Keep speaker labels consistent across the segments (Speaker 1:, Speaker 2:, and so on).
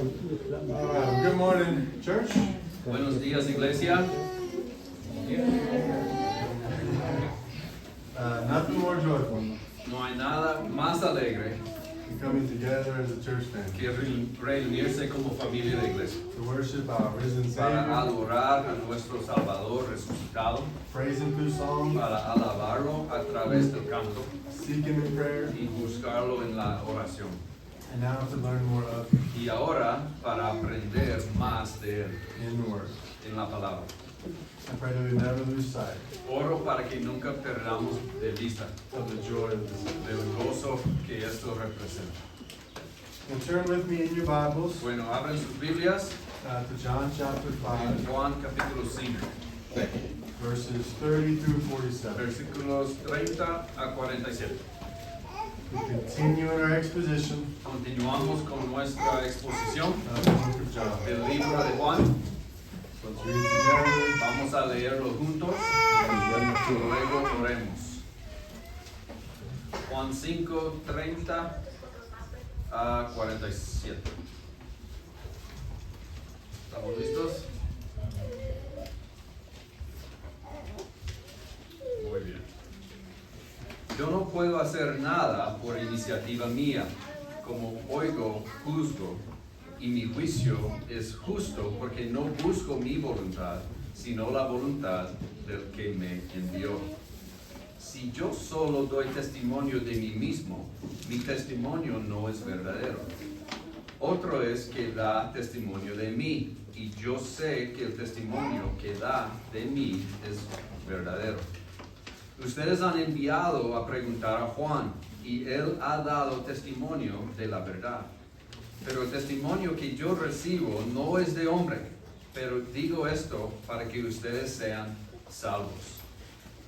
Speaker 1: right, good morning, church.
Speaker 2: Buenos días, iglesia.
Speaker 1: Nothing more joyful
Speaker 2: No hay nada más alegre
Speaker 1: than coming together as a church family
Speaker 2: que reunirse como familia de iglesia
Speaker 1: to worship our risen
Speaker 2: para
Speaker 1: Savior,
Speaker 2: adorar a nuestro Salvador resucitado,
Speaker 1: praise Him through song,
Speaker 2: para alabarlo a través del canto
Speaker 1: seek Him in prayer,
Speaker 2: y buscarlo en la oración.
Speaker 1: and now to learn more of Him
Speaker 2: Y ahora para aprender más de Él
Speaker 1: in the Word.
Speaker 2: en la palabra.
Speaker 1: I pray that we never lose sight
Speaker 2: Oro para que nunca perdamos de vista
Speaker 1: of the joy of this.
Speaker 2: del gozo que esto representa.
Speaker 1: And turn with me in your Bibles
Speaker 2: Bueno, abren sus Biblias
Speaker 1: to John chapter
Speaker 2: en
Speaker 1: 5,
Speaker 2: Juan capítulo 5.
Speaker 1: verses 30 through 47.
Speaker 2: Versículos 30 a 47.
Speaker 1: We continue in our exposition
Speaker 2: Continuamos con nuestra exposición
Speaker 1: of the book of John.
Speaker 2: del libro de Juan.
Speaker 1: Let's read together.
Speaker 2: Vamos a leerlo juntos y luego oremos. Juan 5, 30 a 47. ¿Estamos listos? Muy bien. Yo no puedo hacer nada por iniciativa mía. Como oigo, juzgo, y mi juicio es justo porque no busco mi voluntad, sino la voluntad del que me envió. Si yo solo doy testimonio de mí mismo, mi testimonio no es verdadero. Otro es que da testimonio de mí, y yo sé que el testimonio que da de mí es verdadero. Ustedes han enviado a preguntar a Juan, y él ha dado testimonio de la verdad. Pero el testimonio que yo recibo no es de hombre, pero digo esto para que ustedes sean salvos.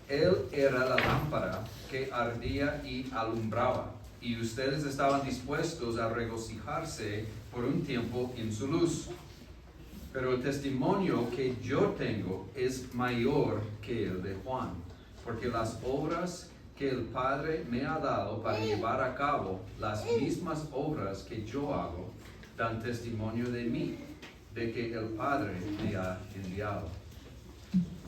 Speaker 2: Él era la lámpara que ardía y alumbraba, y ustedes estaban dispuestos a regocijarse por un tiempo en su luz. Pero el testimonio que yo tengo es mayor que el de Juan, porque las obras que el Padre me ha dado para llevar a cabo, las mismas obras que yo hago, dan testimonio de mí, de que el Padre me ha enviado.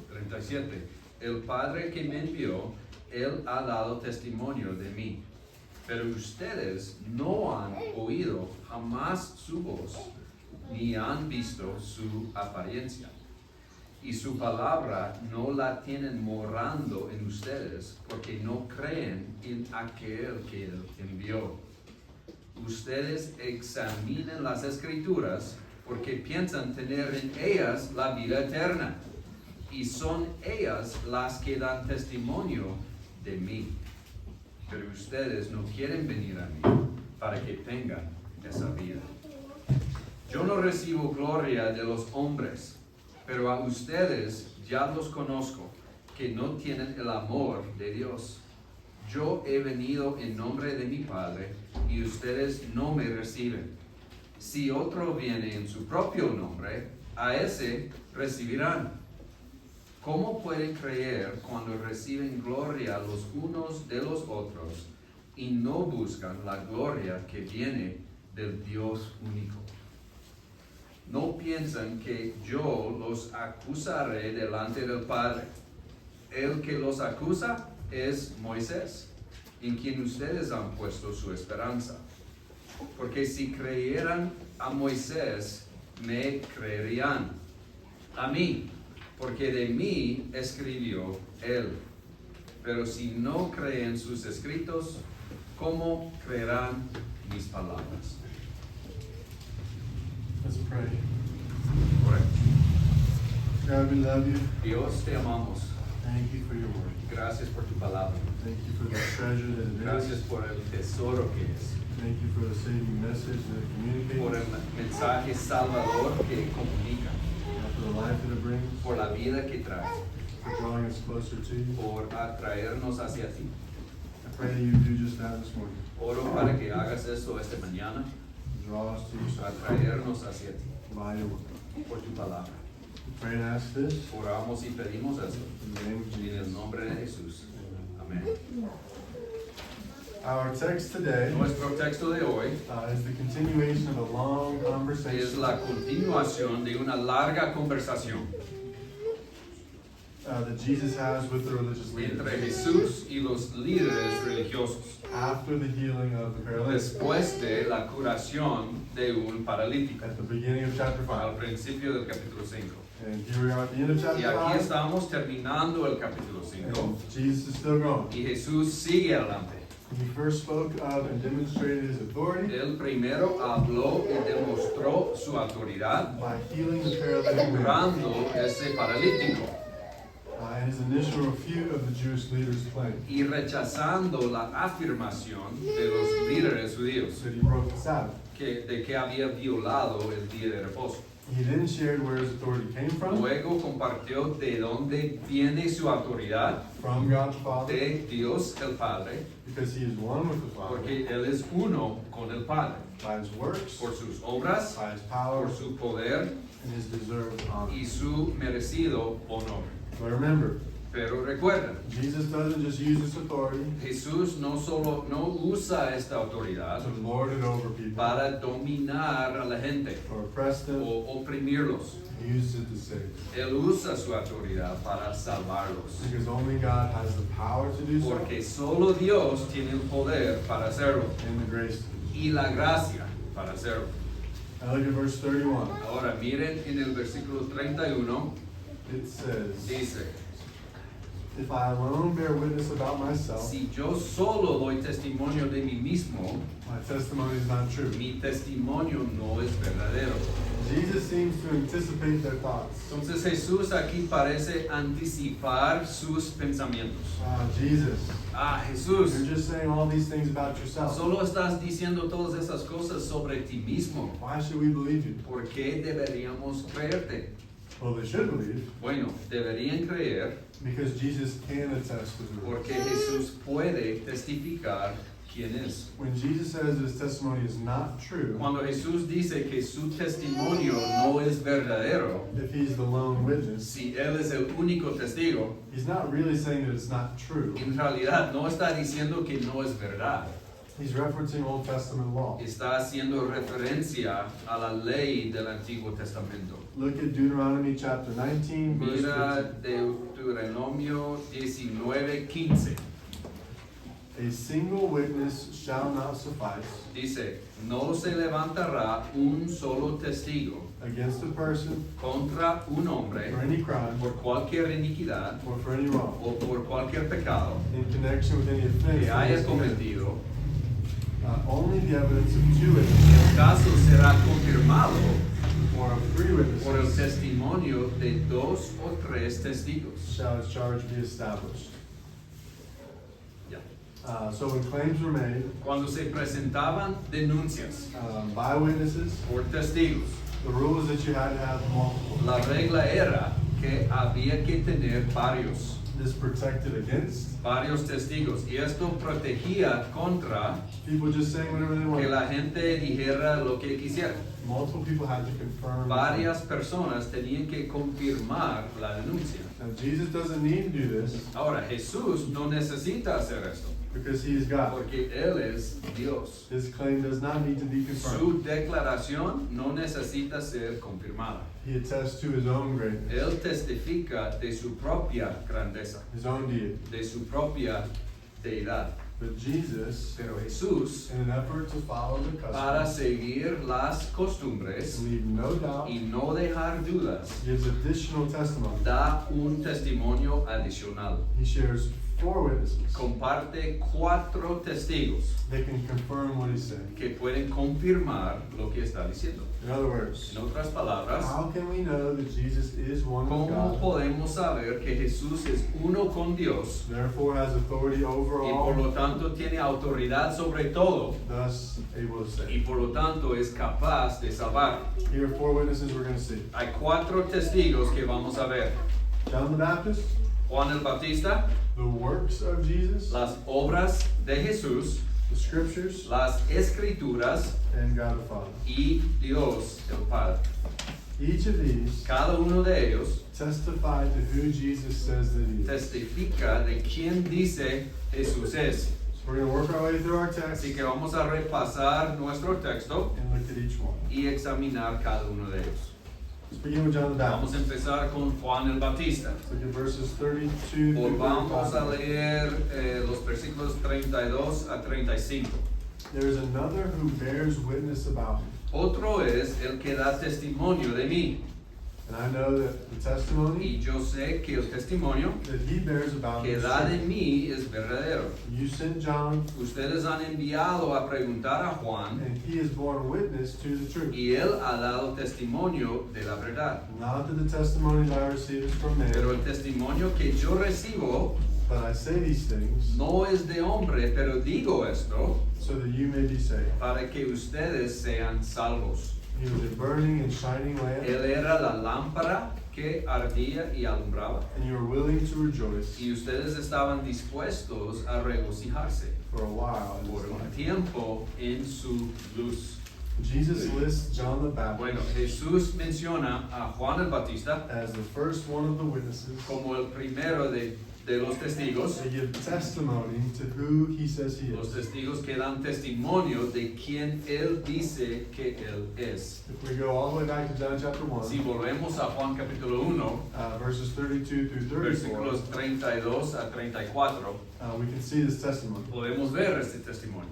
Speaker 2: 37. El Padre que me envió, Él ha dado testimonio de mí. Pero ustedes no han oído jamás su voz, ni han visto su apariencia. Y su palabra no la tienen morando en ustedes, porque no creen en aquel que Él envió. Ustedes examinen las Escrituras, porque piensan tener en ellas la vida eterna, y son ellas las que dan testimonio de mí. Pero ustedes no quieren venir a mí para que tengan esa vida. Yo no recibo gloria de los hombres, pero a ustedes ya los conozco, que no tienen el amor de Dios. Yo he venido en nombre de mi Padre, y ustedes no me reciben. Si otro viene en su propio nombre, a ese recibirán. ¿Cómo pueden creer cuando reciben gloria los unos de los otros y no buscan la gloria que viene del Dios único? No piensan que yo los acusaré delante del Padre. El que los acusa es Moisés, en quien ustedes han puesto su esperanza. Porque si creyeran a Moisés, me creerían a mí, porque de mí escribió él. Pero si no creen sus escritos, ¿cómo creerán mis palabras?
Speaker 1: Let's pray.
Speaker 2: Correcto.
Speaker 1: God, we love you.
Speaker 2: Dios, te amamos.
Speaker 1: Thank you for your word.
Speaker 2: Gracias por tu palabra.
Speaker 1: Thank you for the treasure that it
Speaker 2: Gracias
Speaker 1: is.
Speaker 2: por el tesoro que es.
Speaker 1: Thank you for the saving message that it
Speaker 2: Por el
Speaker 1: communicates.
Speaker 2: mensaje salvador que comunica.
Speaker 1: For the life that it brings.
Speaker 2: Por la vida que trae.
Speaker 1: For drawing us closer to you.
Speaker 2: Por atraernos hacia ti.
Speaker 1: I pray that you do just that this morning.
Speaker 2: Oro para que hagas eso esta mañana.
Speaker 1: Draw us to yourself
Speaker 2: Atraernos hacia ti.
Speaker 1: by your word.
Speaker 2: Por tu palabra.
Speaker 1: We pray and ask this
Speaker 2: Oramos y pedimos eso.
Speaker 1: in the name of
Speaker 2: En el
Speaker 1: Jesus.
Speaker 2: nombre de Jesús. Amén.
Speaker 1: Our text today
Speaker 2: Nuestro texto de hoy
Speaker 1: is the continuation of a long
Speaker 2: es
Speaker 1: conversation
Speaker 2: la continuación de una larga conversación
Speaker 1: that Jesus has with the religious
Speaker 2: entre
Speaker 1: leaders
Speaker 2: Jesús y los líderes religiosos
Speaker 1: after the healing of the paralytic
Speaker 2: después de la curación de un paralítico
Speaker 1: at the beginning of chapter 5.
Speaker 2: al principio del capítulo 5.
Speaker 1: And here we are at the end of
Speaker 2: Y
Speaker 1: chapter
Speaker 2: aquí
Speaker 1: 5,
Speaker 2: estamos terminando el capítulo 5
Speaker 1: and Jesus is still going.
Speaker 2: y Jesús sigue adelante.
Speaker 1: He first spoke of and demonstrated his authority
Speaker 2: Él primero habló y demostró su autoridad
Speaker 1: by healing the paralytic man
Speaker 2: curando ese paralítico
Speaker 1: and his initial refute of the Jewish leaders' claim
Speaker 2: y rechazando la afirmación de los líderes judíos
Speaker 1: that he broke the Sabbath.
Speaker 2: de que había violado el día de reposo.
Speaker 1: He then shared where his authority came from
Speaker 2: Luego compartió de dónde viene su autoridad
Speaker 1: God the Father,
Speaker 2: de Dios el Padre,
Speaker 1: because he is one with the Father,
Speaker 2: porque Él es uno con el Padre,
Speaker 1: by his works,
Speaker 2: por sus obras,
Speaker 1: by his power,
Speaker 2: por su poder
Speaker 1: and his deserved honor.
Speaker 2: y su merecido honor.
Speaker 1: But remember,
Speaker 2: Pero recuerda,
Speaker 1: Jesus doesn't just use this authority
Speaker 2: Jesús no usa esta autoridad
Speaker 1: to lord it over people
Speaker 2: para dominar a la gente
Speaker 1: or oppress them.
Speaker 2: o oprimirlos.
Speaker 1: He uses it to save.
Speaker 2: Él usa su autoridad para salvarlos.
Speaker 1: Because only God has the power to do so
Speaker 2: Porque solo Dios tiene el poder para hacerlo
Speaker 1: and the grace to do
Speaker 2: y la gracia para hacerlo.
Speaker 1: so. Now look at verse 31.
Speaker 2: Ahora miren en el versículo 31,
Speaker 1: It says,
Speaker 2: dice,
Speaker 1: if I alone bear witness about myself,
Speaker 2: si yo solo doy testimonio de mí mismo,
Speaker 1: my testimony is not true.
Speaker 2: mi testimonio no es verdadero.
Speaker 1: Jesus seems to anticipate their thoughts.
Speaker 2: Entonces Jesús aquí parece anticipar sus pensamientos.
Speaker 1: Jesus,
Speaker 2: Jesús,
Speaker 1: you're just saying all these things about yourself.
Speaker 2: solo estás diciendo todas esas cosas sobre ti mismo.
Speaker 1: Why should we believe you?
Speaker 2: ¿Por qué deberíamos creerte?
Speaker 1: Well, they should believe
Speaker 2: Bueno, deberían creer
Speaker 1: because Jesus can attest to the word.
Speaker 2: porque Jesús puede testificar quién es.
Speaker 1: When Jesus says his testimony is not true,
Speaker 2: Cuando Jesús dice que su testimonio no es verdadero,
Speaker 1: if he's the lone witness,
Speaker 2: si Él es el único testigo,
Speaker 1: he's not really saying that it's not true.
Speaker 2: en realidad no está diciendo que no es verdad.
Speaker 1: He's referencing Old Testament law.
Speaker 2: Está haciendo referencia a la ley del Antiguo Testamento.
Speaker 1: Look at Deuteronomy chapter 19, verse
Speaker 2: Mira
Speaker 1: 15.
Speaker 2: Deuteronomio 19:15.
Speaker 1: A single witness shall not suffice
Speaker 2: Dice, no se levantará un solo testigo
Speaker 1: against a person
Speaker 2: contra un hombre
Speaker 1: for any crime
Speaker 2: por cualquier iniquidad
Speaker 1: or for any wrong
Speaker 2: o por cualquier pecado
Speaker 1: in connection with any offense
Speaker 2: que
Speaker 1: that he
Speaker 2: haya
Speaker 1: has committed.
Speaker 2: cometido.
Speaker 1: Only the evidence of two witnesses
Speaker 2: El caso será confirmado
Speaker 1: or of three
Speaker 2: por el
Speaker 1: witnesses
Speaker 2: testimonio de 2 o 3 testigos.
Speaker 1: shall his charge be established.
Speaker 2: Ya.
Speaker 1: So when claims were made
Speaker 2: Cuando se presentaban denuncias
Speaker 1: by witnesses,
Speaker 2: por testigos,
Speaker 1: the rule is that you had to have multiple.
Speaker 2: la regla era que había que tener varios
Speaker 1: This protected against
Speaker 2: testigos y esto protegía contra
Speaker 1: people just saying whatever they
Speaker 2: que
Speaker 1: want.
Speaker 2: la gente dijera lo que quisiera.
Speaker 1: Multiple people had to confirm.
Speaker 2: Varias personas tenían que confirmar la denuncia.
Speaker 1: Now Jesus doesn't need to do this
Speaker 2: Ahora, Jesús no necesita hacer esto
Speaker 1: because he is God.
Speaker 2: porque Él es Dios.
Speaker 1: His claim does not need to be confirmed.
Speaker 2: Su declaración no necesita ser confirmada.
Speaker 1: He attests to his own greatness,
Speaker 2: Él testifica de su propia grandeza,
Speaker 1: his own deity.
Speaker 2: de su propia deidad.
Speaker 1: But Jesus,
Speaker 2: Pero Jesús,
Speaker 1: in an effort to follow the
Speaker 2: para
Speaker 1: custom,
Speaker 2: seguir las costumbres
Speaker 1: to leave no doubt,
Speaker 2: y no dejar dudas,
Speaker 1: gives additional testimony.
Speaker 2: da un testimonio adicional.
Speaker 1: He shares 4 witnesses
Speaker 2: Comparte 4 testigos
Speaker 1: that can confirm what he's saying.
Speaker 2: que pueden confirmar lo que está diciendo.
Speaker 1: In other words,
Speaker 2: En otras palabras,
Speaker 1: how can we know that Jesus is one with
Speaker 2: ¿cómo
Speaker 1: God,
Speaker 2: podemos saber que Jesús es uno con Dios
Speaker 1: therefore has authority over
Speaker 2: y por
Speaker 1: all,
Speaker 2: lo tanto tiene autoridad sobre todo
Speaker 1: thus able to
Speaker 2: y
Speaker 1: save?
Speaker 2: por lo tanto es capaz de salvar?
Speaker 1: Here are 4 witnesses we're going to see.
Speaker 2: Hay 4 testigos que vamos a ver.
Speaker 1: John the Baptist,
Speaker 2: Juan el Bautista,
Speaker 1: the works of Jesus,
Speaker 2: las obras de Jesús,
Speaker 1: the scriptures,
Speaker 2: las escrituras
Speaker 1: and God the Father.
Speaker 2: y Dios el Padre.
Speaker 1: Each of these
Speaker 2: Cada uno de ellos
Speaker 1: testify to who Jesus says that he is.
Speaker 2: testifica de quién dice Jesús es.
Speaker 1: We're going to work our way through our text
Speaker 2: Así que vamos a repasar nuestro texto
Speaker 1: and look at each one.
Speaker 2: y examinar cada uno de ellos.
Speaker 1: Let's begin with John the
Speaker 2: Vamos
Speaker 1: Baptist.
Speaker 2: a empezar con Juan el Bautista.
Speaker 1: Let's look at verses 32 through
Speaker 2: Vamos a
Speaker 1: 35.
Speaker 2: leer los versículos 32 a 35.
Speaker 1: There is another who bears witness about me.
Speaker 2: Otro es el que da testimonio de mí.
Speaker 1: And I know that the testimony
Speaker 2: Y yo sé que el testimonio
Speaker 1: that he bears about me
Speaker 2: que
Speaker 1: is
Speaker 2: da de
Speaker 1: true.
Speaker 2: mí es verdadero.
Speaker 1: You sent John,
Speaker 2: Ustedes han enviado a preguntar a Juan
Speaker 1: and he has borne witness to the truth.
Speaker 2: y él ha dado testimonio de la verdad.
Speaker 1: Not that the testimony that I receive is from
Speaker 2: Pero
Speaker 1: man,
Speaker 2: el testimonio que yo recibo
Speaker 1: but I say these things
Speaker 2: no es de hombre, pero digo esto
Speaker 1: so that you may be saved.
Speaker 2: para que ustedes sean salvos.
Speaker 1: He was a burning and shining lamp,
Speaker 2: Él era la lámpara que ardía y alumbraba.
Speaker 1: and you were willing to rejoice
Speaker 2: Y ustedes estaban dispuestos a regocijarse
Speaker 1: for a while in
Speaker 2: por
Speaker 1: his
Speaker 2: un
Speaker 1: life.
Speaker 2: tiempo en su luz.
Speaker 1: Jesus lists John the
Speaker 2: Bueno,
Speaker 1: Baptist
Speaker 2: Jesús menciona a Juan el Bautista
Speaker 1: as the first one of the witnesses
Speaker 2: como el primero de los testigos,
Speaker 1: to give testimony to who he says he
Speaker 2: los
Speaker 1: is.
Speaker 2: testigos que dan testimonio de quien Él dice que Él es.
Speaker 1: If we go all the way back to John chapter 1,
Speaker 2: Si volvemos a Juan capítulo 1,
Speaker 1: verses 32 through 34,
Speaker 2: versículos 32 a 34,
Speaker 1: we can see this testimony.
Speaker 2: podemos ver este testimonio.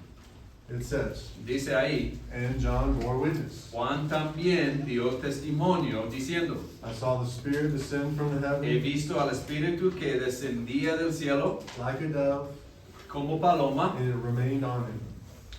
Speaker 1: It says,
Speaker 2: Dice ahí,
Speaker 1: and John bore witness.
Speaker 2: Juan también dio testimonio diciendo,
Speaker 1: I saw the Spirit descend from the
Speaker 2: he
Speaker 1: heaven
Speaker 2: visto al Espíritu que descendía del cielo
Speaker 1: like a dove,
Speaker 2: como paloma
Speaker 1: and it remained on him.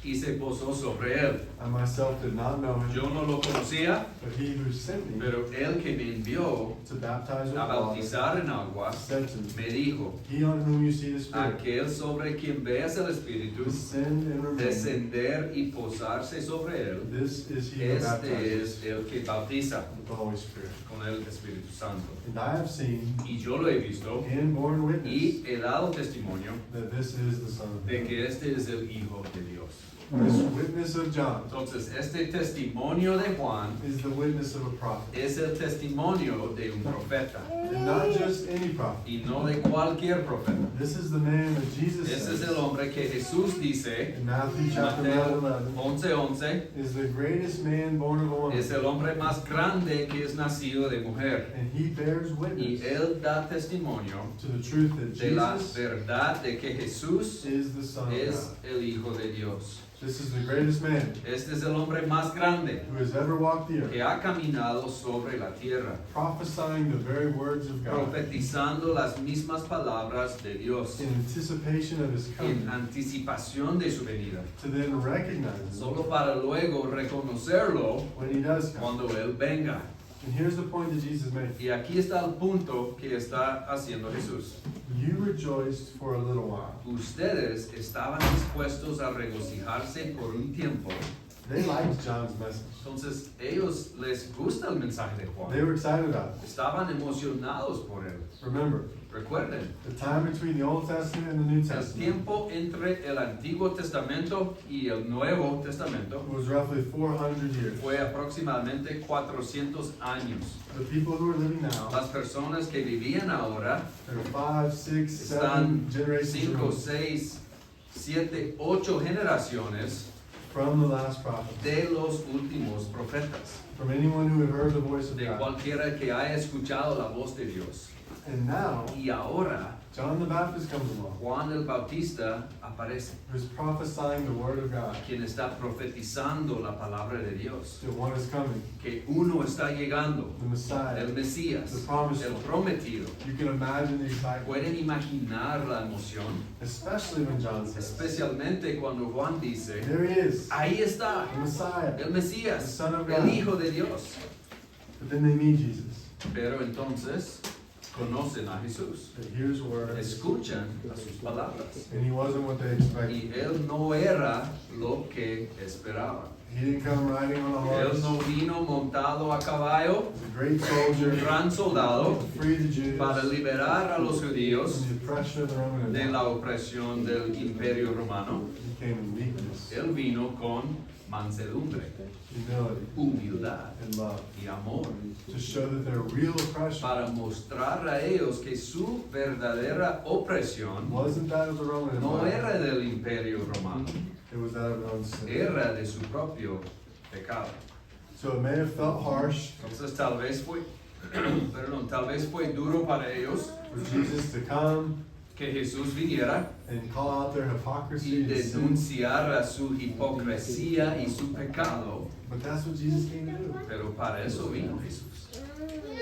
Speaker 2: y se posó sobre él.
Speaker 1: I myself did not know him,
Speaker 2: Yo no lo conocía,
Speaker 1: but he who sent me
Speaker 2: pero él que me envió
Speaker 1: to baptize with
Speaker 2: a
Speaker 1: water
Speaker 2: bautizar en agua,
Speaker 1: said to me,
Speaker 2: me dijo,
Speaker 1: he on whom you see the Spirit
Speaker 2: aquel sobre quien veas el Espíritu
Speaker 1: descend and remain,
Speaker 2: descender y posarse sobre él,
Speaker 1: this is he who
Speaker 2: este
Speaker 1: baptizes
Speaker 2: es el que bautiza
Speaker 1: with the Holy Spirit.
Speaker 2: con el Espíritu Santo.
Speaker 1: And I have seen
Speaker 2: Y yo lo he visto
Speaker 1: and borne witness
Speaker 2: y he dado testimonio
Speaker 1: that this is the Son of
Speaker 2: de
Speaker 1: God.
Speaker 2: que este es el Hijo de Dios.
Speaker 1: This witness of John
Speaker 2: Entonces, este testimonio de Juan
Speaker 1: is the witness of a prophet,
Speaker 2: es el testimonio de un profeta
Speaker 1: and not just any prophet.
Speaker 2: y no de cualquier profeta.
Speaker 1: This is the man that Jesus
Speaker 2: Ese es
Speaker 1: says
Speaker 2: el hombre que Jesús dice,
Speaker 1: in Matthew chapter
Speaker 2: Mateo
Speaker 1: 11,
Speaker 2: 11:11,
Speaker 1: is the greatest man born of a woman,
Speaker 2: es el hombre más grande que es nacido de mujer.
Speaker 1: and he bears
Speaker 2: Y
Speaker 1: witness
Speaker 2: él da testimonio
Speaker 1: to the truth that
Speaker 2: de la
Speaker 1: Jesus
Speaker 2: verdad de que Jesús
Speaker 1: is the Son of
Speaker 2: es
Speaker 1: God.
Speaker 2: el Hijo de Dios.
Speaker 1: This is the greatest man
Speaker 2: Este es el hombre más grande
Speaker 1: who has ever walked the
Speaker 2: que
Speaker 1: earth,
Speaker 2: ha caminado sobre la tierra,
Speaker 1: prophesying the very words of God
Speaker 2: profetizando las mismas palabras de Dios
Speaker 1: in anticipation of his
Speaker 2: en
Speaker 1: coming,
Speaker 2: anticipación de su venida,
Speaker 1: to then recognize him
Speaker 2: solo para luego reconocerlo
Speaker 1: when he does come.
Speaker 2: cuando Él venga.
Speaker 1: And here's the point that Jesus made.
Speaker 2: Y aquí está el punto que está haciendo Jesús.
Speaker 1: You rejoiced for a little while.
Speaker 2: Ustedes estaban dispuestos a regocijarse por un tiempo.
Speaker 1: They liked John's message.
Speaker 2: Entonces, ellos les gusta el mensaje de
Speaker 1: They
Speaker 2: Juan.
Speaker 1: were excited about it.
Speaker 2: Estaban emocionados por él.
Speaker 1: Remember,
Speaker 2: Recuerden,
Speaker 1: the time between the Old Testament and the New
Speaker 2: el
Speaker 1: Testament
Speaker 2: tiempo entre el Antiguo Testamento y el Nuevo Testamento
Speaker 1: was roughly 400 years.
Speaker 2: fue aproximadamente 400 años.
Speaker 1: The people who are living now
Speaker 2: Las personas que vivían ahora
Speaker 1: are 5, 6, 7
Speaker 2: están
Speaker 1: generations
Speaker 2: 5,
Speaker 1: removed
Speaker 2: 6, 7, 8 generaciones
Speaker 1: from the last prophet,
Speaker 2: de los últimos profetas,
Speaker 1: from anyone who had heard the voice of
Speaker 2: de
Speaker 1: God.
Speaker 2: cualquiera que haya escuchado la voz de Dios.
Speaker 1: And now,
Speaker 2: Y ahora
Speaker 1: John the Baptist comes along,
Speaker 2: Juan el Bautista aparece,
Speaker 1: who's prophesying the word of God,
Speaker 2: quien está profetizando la palabra de Dios,
Speaker 1: that one is coming,
Speaker 2: que uno está llegando,
Speaker 1: the Messiah,
Speaker 2: el
Speaker 1: the
Speaker 2: Mesías,
Speaker 1: promised
Speaker 2: el
Speaker 1: one.
Speaker 2: prometido.
Speaker 1: You can imagine the excitement,
Speaker 2: Pueden imaginar la emoción,
Speaker 1: especially when John says,
Speaker 2: especialmente cuando Juan dice,
Speaker 1: there he is,
Speaker 2: ahí está,
Speaker 1: the Messiah.
Speaker 2: el Mesías,
Speaker 1: The Son of
Speaker 2: el
Speaker 1: God.
Speaker 2: Hijo de Dios.
Speaker 1: But then they meet Jesus.
Speaker 2: Pero entonces conocen a Jesús,
Speaker 1: And here's word,
Speaker 2: escuchan a sus palabras.
Speaker 1: and he wasn't what they expected.
Speaker 2: Y él no era lo que esperaban.
Speaker 1: He didn't come riding on a
Speaker 2: Él
Speaker 1: horse.
Speaker 2: no vino montado a caballo,
Speaker 1: He's a great
Speaker 2: un
Speaker 1: soldier
Speaker 2: gran soldado,
Speaker 1: to free the Jews
Speaker 2: para liberar a los judíos
Speaker 1: from the oppression of the Roman
Speaker 2: de
Speaker 1: Empire.
Speaker 2: la opresión del imperio romano.
Speaker 1: He came in meekness
Speaker 2: Él vino con mansedumbre,
Speaker 1: humility,
Speaker 2: humildad
Speaker 1: and love,
Speaker 2: y amor,
Speaker 1: to show that their real oppression
Speaker 2: para mostrar a ellos que su verdadera opresión
Speaker 1: wasn't that of the Roman
Speaker 2: no
Speaker 1: Empire,
Speaker 2: era del imperio romano,
Speaker 1: it was that of their own sin.
Speaker 2: era de su propio pecado.
Speaker 1: So it may have felt harsh
Speaker 2: Entonces tal vez fue, tal vez fue duro para ellos
Speaker 1: for Jesus to come
Speaker 2: que Jesús viniera
Speaker 1: and call out their hypocrisy
Speaker 2: y
Speaker 1: and sin,
Speaker 2: denunciar a su hipocresía y su pecado,
Speaker 1: but that's what Jesus came to do,
Speaker 2: pero para eso vino Jesús,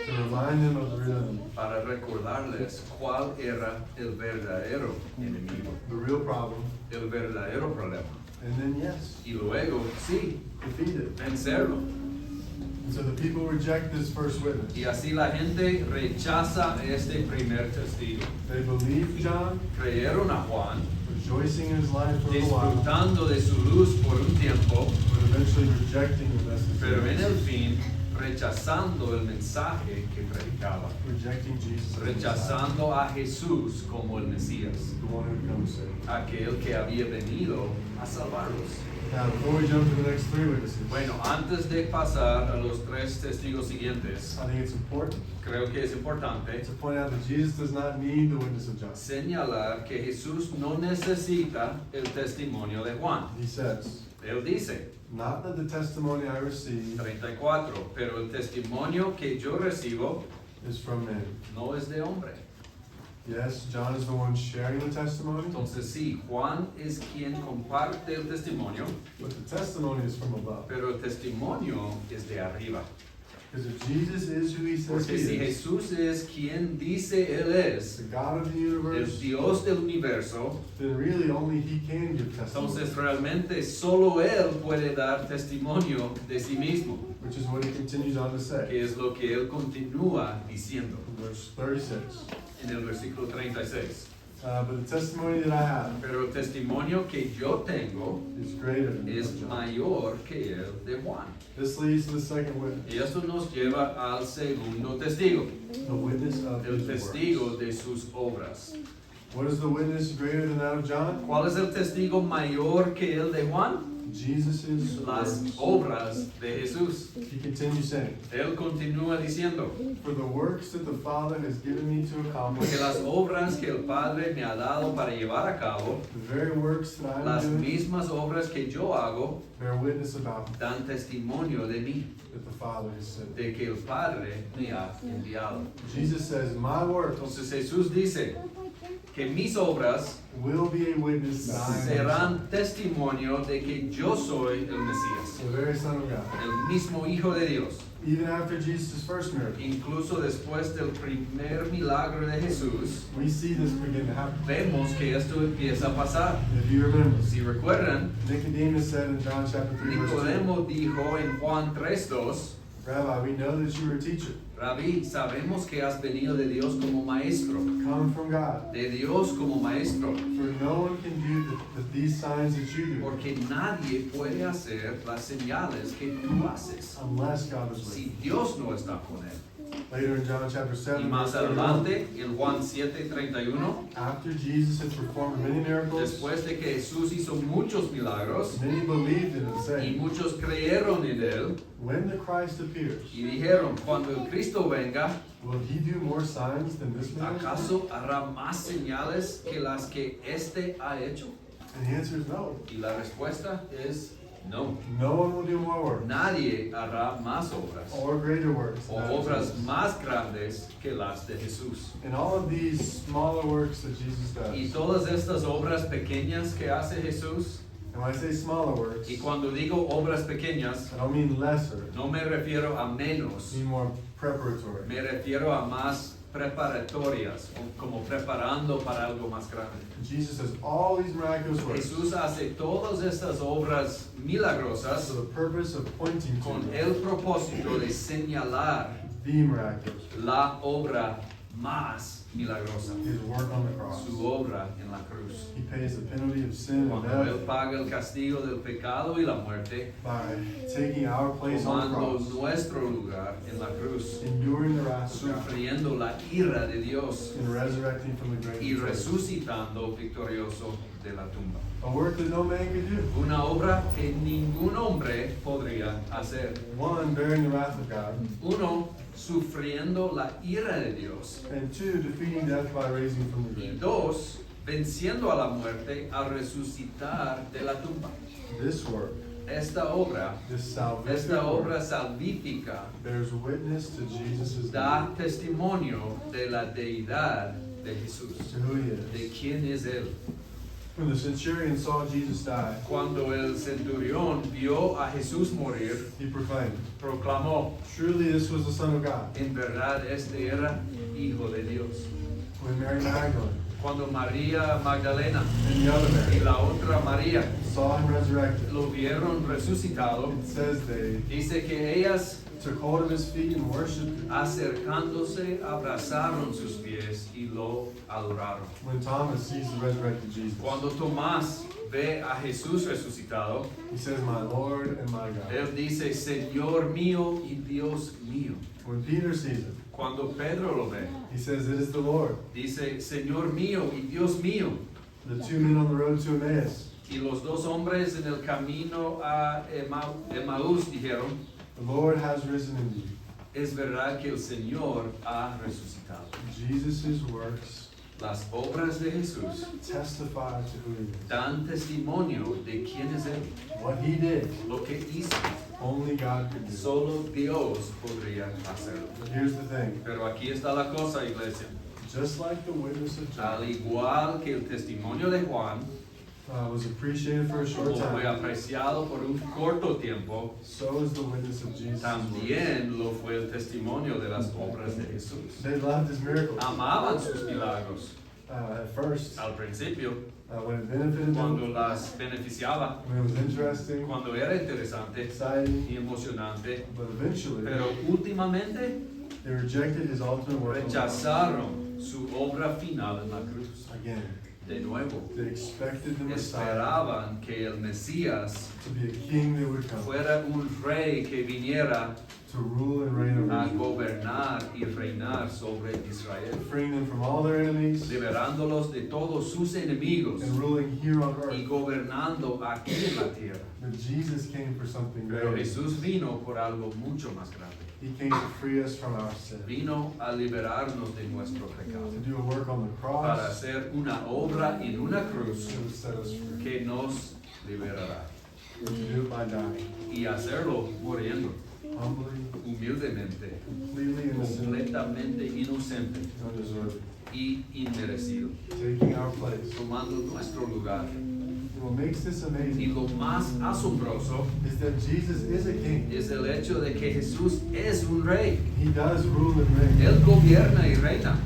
Speaker 1: to remind them of the real enemy,
Speaker 2: para recordarles cuál era el verdadero enemigo,
Speaker 1: the real problem,
Speaker 2: el verdadero problema,
Speaker 1: and then yes,
Speaker 2: y luego, sí,
Speaker 1: defeat it.
Speaker 2: vencerlo.
Speaker 1: And so the people reject this first witness.
Speaker 2: Y así la gente rechaza este primer testigo.
Speaker 1: They believe John,
Speaker 2: Creyeron a Juan,
Speaker 1: rejoicing in his life for a while,
Speaker 2: disfrutando de su luz por un tiempo,
Speaker 1: but eventually rejecting the message.
Speaker 2: pero en el fin rechazando el mensaje que predicaba,
Speaker 1: Rejecting Jesus, as the Messiah,
Speaker 2: rechazando a Jesús como el Mesías,
Speaker 1: the one who comes to save.
Speaker 2: aquel que había venido a salvarlos.
Speaker 1: Now, before we jump to the next three witnesses,
Speaker 2: Bueno, antes de pasar a los tres testigos siguientes,
Speaker 1: I think it's important
Speaker 2: creo que es importante
Speaker 1: to point out that Jesus does not need the witness of John.
Speaker 2: señalar que Jesús no necesita el testimonio de Juan.
Speaker 1: He says,
Speaker 2: Él dice,
Speaker 1: not that the testimony I receive
Speaker 2: 34, pero el testimonio que yo recibo
Speaker 1: is from men.
Speaker 2: no es de hombre.
Speaker 1: Yes, John is the one sharing the testimony,
Speaker 2: Entonces sí, Juan es quien comparte el testimonio,
Speaker 1: but the testimony is from above.
Speaker 2: pero el testimonio es de arriba.
Speaker 1: Because if Jesus is who he says he
Speaker 2: Porque si
Speaker 1: is,
Speaker 2: Jesús es quien dice Él es,
Speaker 1: the God of the
Speaker 2: el
Speaker 1: universe,
Speaker 2: Dios del universo,
Speaker 1: then really only he can give testimony,
Speaker 2: entonces realmente solo Él puede dar testimonio de sí mismo,
Speaker 1: which is what he continues on to say
Speaker 2: que es lo que Él continúa diciendo
Speaker 1: in verse 36.
Speaker 2: en el versículo 36.
Speaker 1: But the testimony that I have
Speaker 2: Pero el testimonio que yo tengo
Speaker 1: is greater than
Speaker 2: es
Speaker 1: John.
Speaker 2: mayor que el de Juan.
Speaker 1: This leads to the second witness,
Speaker 2: Y esto nos lleva al segundo testigo,
Speaker 1: the witness of
Speaker 2: el
Speaker 1: his
Speaker 2: testigo
Speaker 1: works.
Speaker 2: de sus obras.
Speaker 1: What is the witness greater than that of John?
Speaker 2: ¿Cuál es el testigo mayor que el de Juan?
Speaker 1: Jesus'
Speaker 2: Las
Speaker 1: works.
Speaker 2: obras de Jesús.
Speaker 1: He continues saying,
Speaker 2: Él continúa diciendo,
Speaker 1: for the works that the Father has given me to accomplish,
Speaker 2: porque las obras que el Padre me ha dado para llevar a cabo,
Speaker 1: the very works that I am
Speaker 2: las
Speaker 1: doing,
Speaker 2: mismas obras que yo hago,
Speaker 1: bear witness about me,
Speaker 2: dan testimonio de mí,
Speaker 1: that the Father has sent me.
Speaker 2: de que el Padre me ha enviado.
Speaker 1: Jesus says, my works
Speaker 2: Entonces Jesús dice que mis obras
Speaker 1: will be a witness that I am
Speaker 2: serán testimonio de que yo soy el Mesías,
Speaker 1: the very Son of God.
Speaker 2: el mismo Hijo de Dios.
Speaker 1: Even after Jesus' first miracle,
Speaker 2: Incluso después del primer milagro de Jesús,
Speaker 1: we see this begin to happen.
Speaker 2: vemos que esto empieza a pasar.
Speaker 1: If you remember,
Speaker 2: Si recuerdan,
Speaker 1: Nicodemus said in John chapter 3, verse 2,
Speaker 2: Nicodemo dijo en Juan 3:2,
Speaker 1: Rabbi, we know that you are a teacher,
Speaker 2: Rabí, sabemos que has venido de Dios como maestro,
Speaker 1: come from God.
Speaker 2: de Dios como maestro,
Speaker 1: For no one can do these signs that you do
Speaker 2: porque nadie puede hacer las señales que tú haces
Speaker 1: unless God is with
Speaker 2: si
Speaker 1: you.
Speaker 2: Dios no está con él.
Speaker 1: Later in John chapter
Speaker 2: Y
Speaker 1: 7,
Speaker 2: más
Speaker 1: verse 31,
Speaker 2: adelante, en Juan 7:31,
Speaker 1: after Jesus had performed many miracles,
Speaker 2: después de que Jesús hizo muchos milagros
Speaker 1: many believed in him,
Speaker 2: y
Speaker 1: saying,
Speaker 2: muchos creyeron en él
Speaker 1: when the Christ appears,
Speaker 2: y dijeron, cuando el Cristo venga,
Speaker 1: will he do more signs than this man?
Speaker 2: ¿acaso hará más señales que las que éste ha hecho?
Speaker 1: And the answer is no.
Speaker 2: Y la respuesta es no.
Speaker 1: No one will do more work
Speaker 2: Nadie hará más obras
Speaker 1: or greater works.
Speaker 2: o
Speaker 1: than
Speaker 2: obras
Speaker 1: Jesus.
Speaker 2: más grandes que las de Jesús.
Speaker 1: And all of these smaller works that Jesus
Speaker 2: Y
Speaker 1: does,
Speaker 2: todas estas obras pequeñas que hace Jesús,
Speaker 1: and when I say smaller works,
Speaker 2: y cuando digo obras pequeñas,
Speaker 1: I don't mean lesser,
Speaker 2: no me refiero a
Speaker 1: I
Speaker 2: menos,
Speaker 1: mean more preparatory.
Speaker 2: me refiero a más preparatorias, o como preparando para algo más grande.
Speaker 1: Jesus does all these miraculous works
Speaker 2: Jesús hace todas estas obras milagrosas
Speaker 1: for the purpose of pointing
Speaker 2: con
Speaker 1: to
Speaker 2: el propósito de señalar
Speaker 1: the miraculous.
Speaker 2: la obra más milagrosa,
Speaker 1: His work on the cross.
Speaker 2: su obra en la cruz.
Speaker 1: He pays the penalty of sin and
Speaker 2: Cuando Él
Speaker 1: death
Speaker 2: paga el castigo del pecado y la muerte,
Speaker 1: by taking our place on the
Speaker 2: tomando
Speaker 1: cross,
Speaker 2: nuestro lugar en la cruz,
Speaker 1: enduring the wrath of God,
Speaker 2: sufriendo la ira de Dios
Speaker 1: and resurrecting from the grave.
Speaker 2: y resucitando victorioso de la tumba.
Speaker 1: A work that no man could do.
Speaker 2: Una obra que ningún hombre podría hacer.
Speaker 1: One, bearing the wrath of God,
Speaker 2: Uno, sufriendo la ira de Dios.
Speaker 1: and two, defeating death by raising from the
Speaker 2: Y
Speaker 1: grave.
Speaker 2: dos, venciendo a la muerte al resucitar de la tumba.
Speaker 1: This work,
Speaker 2: Esta obra,
Speaker 1: this salvific
Speaker 2: esta
Speaker 1: work,
Speaker 2: obra salvífica
Speaker 1: bears witness to Jesus'
Speaker 2: da testimonio de la deidad de Jesús,
Speaker 1: to who he
Speaker 2: de
Speaker 1: is.
Speaker 2: quién es Él.
Speaker 1: When the centurion saw Jesus die,
Speaker 2: Cuando el centurión vio a Jesús morir,
Speaker 1: he proclaimed,
Speaker 2: proclamó,
Speaker 1: "Truly this was the Son of God."
Speaker 2: en verdad este era Hijo de Dios.
Speaker 1: When Mary Magdalene
Speaker 2: Cuando María Magdalena
Speaker 1: and the other
Speaker 2: y
Speaker 1: Mary
Speaker 2: la otra María
Speaker 1: saw him resurrected,
Speaker 2: lo vieron resucitado,
Speaker 1: it says they
Speaker 2: dice que ellas,
Speaker 1: took hold of his feet and worshipped him.
Speaker 2: acercándose, abrazaron sus pies y lo adoraron.
Speaker 1: When Thomas sees the resurrected Jesus,
Speaker 2: Cuando Tomás ve a Jesús resucitado,
Speaker 1: he says, "My Lord and my God."
Speaker 2: él dice, Señor mío y Dios mío.
Speaker 1: When Peter sees him,
Speaker 2: Cuando Pedro lo ve,
Speaker 1: he says, "It is the Lord."
Speaker 2: dice, Señor mío y Dios mío.
Speaker 1: The two men on the road to Emmaus,
Speaker 2: Y los dos hombres en el camino a Emaús dijeron,
Speaker 1: "The Lord has risen indeed."
Speaker 2: es verdad que el Señor ha resucitado.
Speaker 1: Jesus' works
Speaker 2: Las obras de Jesús
Speaker 1: testify to who he is.
Speaker 2: dan testimonio de quién es Él.
Speaker 1: What he did,
Speaker 2: Lo que hizo,
Speaker 1: only God could do.
Speaker 2: solo Dios podría hacerlo.
Speaker 1: But here's the thing,
Speaker 2: Pero aquí está la cosa, iglesia.
Speaker 1: just like the witness of
Speaker 2: Al
Speaker 1: John
Speaker 2: igual que el testimonio de Juan
Speaker 1: was appreciated for a short
Speaker 2: como fue
Speaker 1: time,
Speaker 2: apreciado por un corto tiempo,
Speaker 1: so is the witness of Jesus' works.
Speaker 2: también lo fue el testimonio de las obras de Jesús.
Speaker 1: They loved his miracles.
Speaker 2: Amaban sus milagros
Speaker 1: At first,
Speaker 2: al principio,
Speaker 1: when it benefited
Speaker 2: cuando
Speaker 1: them,
Speaker 2: las beneficiaba,
Speaker 1: when it was interesting,
Speaker 2: cuando era interesante
Speaker 1: exciting,
Speaker 2: y emocionante,
Speaker 1: but eventually
Speaker 2: pero últimamente
Speaker 1: they rejected his ultimate work on the cross.
Speaker 2: rechazaron su obra final en la cruz.
Speaker 1: Again,
Speaker 2: De nuevo,
Speaker 1: they expected the Messiah
Speaker 2: esperaban que el Mesías
Speaker 1: to be a king that would come,
Speaker 2: fuera un rey que viniera
Speaker 1: to rule and reign
Speaker 2: a
Speaker 1: over Israel,
Speaker 2: gobernar y reinar sobre Israel,
Speaker 1: freeing them from all their enemies
Speaker 2: liberándolos de todos sus enemigos
Speaker 1: and ruling here on
Speaker 2: y
Speaker 1: earth.
Speaker 2: gobernando aquí en la tierra.
Speaker 1: But Jesus came for something
Speaker 2: Pero
Speaker 1: greater.
Speaker 2: Jesús vino por algo mucho más grande.
Speaker 1: He came to free us from our sin,
Speaker 2: Vino a liberarnos de nuestro pecado,
Speaker 1: to do a work on the
Speaker 2: para
Speaker 1: cross
Speaker 2: hacer una obra en una cruz
Speaker 1: that would set us free,
Speaker 2: que nos liberará.
Speaker 1: to do it by dying,
Speaker 2: Y hacerlo muriendo,
Speaker 1: humbly,
Speaker 2: humildemente,
Speaker 1: completely innocent,
Speaker 2: completamente inocente
Speaker 1: undeserved,
Speaker 2: y inmerecido,
Speaker 1: taking our place.
Speaker 2: tomando nuestro lugar.
Speaker 1: What makes this
Speaker 2: Y
Speaker 1: amazing
Speaker 2: lo más asombroso
Speaker 1: is that Jesus is a king.
Speaker 2: es el hecho de que Jesús es un rey.
Speaker 1: He does rule and reign.
Speaker 2: Él gobierna y reina.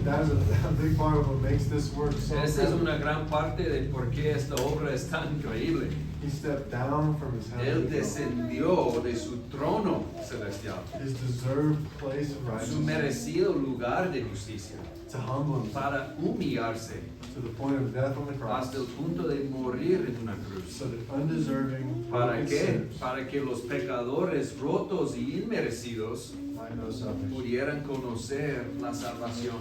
Speaker 1: That is a big part of what makes this work so
Speaker 2: Esa es
Speaker 1: incredible.
Speaker 2: una gran parte de por qué esta obra es tan increíble.
Speaker 1: He stepped down from his
Speaker 2: Él
Speaker 1: heavenly throne,
Speaker 2: descendió de su trono celestial,
Speaker 1: his deserved place of
Speaker 2: su
Speaker 1: righteousness,
Speaker 2: merecido lugar de justicia,
Speaker 1: to humble himself
Speaker 2: para humillarse
Speaker 1: to the point of death on the cross,
Speaker 2: hasta el punto de morir en una cruz.
Speaker 1: so that undeserving,
Speaker 2: ¿Para
Speaker 1: broken
Speaker 2: qué?
Speaker 1: sinners
Speaker 2: Para que los pecadores rotos y inmerecidos
Speaker 1: might know salvation.
Speaker 2: pudieran conocer la salvación.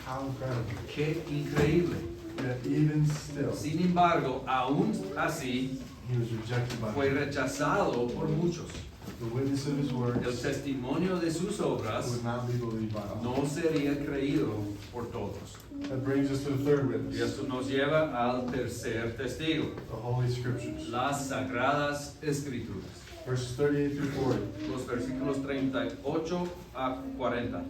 Speaker 1: How incredible.
Speaker 2: ¡Qué increíble!
Speaker 1: Yet even still,
Speaker 2: Sin embargo, aún así,
Speaker 1: he was rejected by
Speaker 2: fue
Speaker 1: them.
Speaker 2: rechazado por muchos.
Speaker 1: The witness of his
Speaker 2: El
Speaker 1: words
Speaker 2: testimonio de sus obras
Speaker 1: would not be believed by all.
Speaker 2: no sería creído por todos.
Speaker 1: That brings us to the third
Speaker 2: Y
Speaker 1: witness,
Speaker 2: esto nos lleva al tercer testigo,
Speaker 1: the Holy Scriptures.
Speaker 2: las Sagradas Escrituras.
Speaker 1: Verses 38 through 40.
Speaker 2: Los versículos 38 a 40.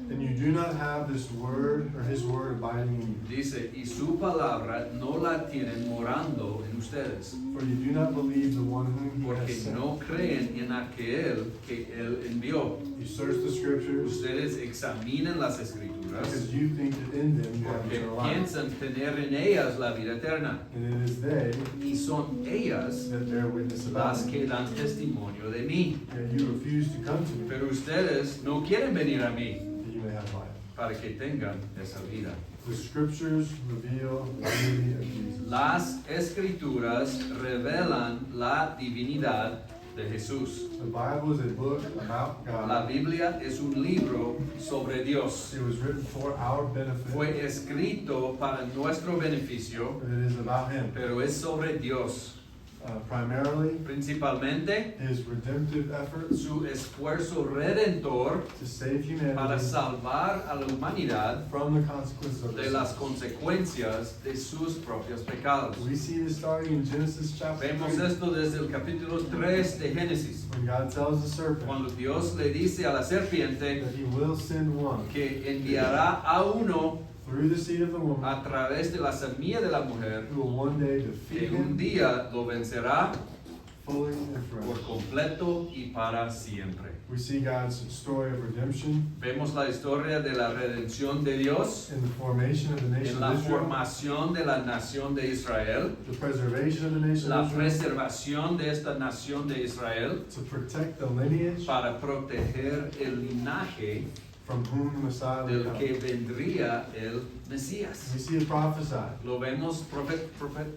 Speaker 1: And you do not have this word or his word abiding in you,
Speaker 2: Dice, y su palabra no la tienen morando en ustedes,
Speaker 1: for you do not believe the one whom he
Speaker 2: porque
Speaker 1: has sent.
Speaker 2: no creen en aquel que él envió.
Speaker 1: You search the Scriptures
Speaker 2: Ustedes examinan las Escrituras
Speaker 1: because you think that in them you have
Speaker 2: porque
Speaker 1: eternal life.
Speaker 2: piensan tener en ellas la vida eterna.
Speaker 1: And it is they
Speaker 2: Y son ellas
Speaker 1: that bear witness about
Speaker 2: las
Speaker 1: me.
Speaker 2: que dan testimonio de mí.
Speaker 1: Yet you refuse to come to me
Speaker 2: Pero ustedes no quieren venir a mí
Speaker 1: that you may have life.
Speaker 2: para que tengan esa vida.
Speaker 1: The scriptures reveal the deity of Jesus.
Speaker 2: Las escrituras revelan la divinidad de Jesús.
Speaker 1: The Bible is a book about
Speaker 2: La
Speaker 1: God.
Speaker 2: Biblia es un libro sobre Dios.
Speaker 1: It was written for our benefit,
Speaker 2: Fue escrito para nuestro beneficio,
Speaker 1: but it is about Him.
Speaker 2: pero es sobre Dios.
Speaker 1: Primarily,
Speaker 2: Principalmente
Speaker 1: His redemptive efforts
Speaker 2: su esfuerzo redentor
Speaker 1: to save
Speaker 2: para
Speaker 1: humanity
Speaker 2: salvar a la humanidad
Speaker 1: from the consequences of
Speaker 2: de
Speaker 1: their
Speaker 2: las
Speaker 1: sins.
Speaker 2: consecuencias de sus propios pecados.
Speaker 1: We see this starting in Genesis chapter
Speaker 2: Vemos
Speaker 1: 3,
Speaker 2: esto desde el capítulo 3 de Génesis,
Speaker 1: when God tells the serpent
Speaker 2: cuando Dios le dice a la serpiente
Speaker 1: that He will send one
Speaker 2: que enviará a uno
Speaker 1: through the seed of the woman
Speaker 2: a través de la semilla de la mujer,
Speaker 1: who will one day
Speaker 2: que
Speaker 1: defeat
Speaker 2: un
Speaker 1: him
Speaker 2: día lo vencerá
Speaker 1: fully and
Speaker 2: por
Speaker 1: forever.
Speaker 2: completo y para siempre.
Speaker 1: We see God's story of redemption
Speaker 2: Vemos la historia de la redención de Dios
Speaker 1: in the formation of the nation
Speaker 2: en la
Speaker 1: of Israel,
Speaker 2: formación de la nación de Israel,
Speaker 1: the preservation of the nation
Speaker 2: la
Speaker 1: of Israel,
Speaker 2: preservación de esta nación de Israel
Speaker 1: to protect the lineage
Speaker 2: para proteger el linaje
Speaker 1: from whom the Messiah will
Speaker 2: del
Speaker 1: come.
Speaker 2: que vendría el Mesías.
Speaker 1: We see it prophesied
Speaker 2: Lo vemos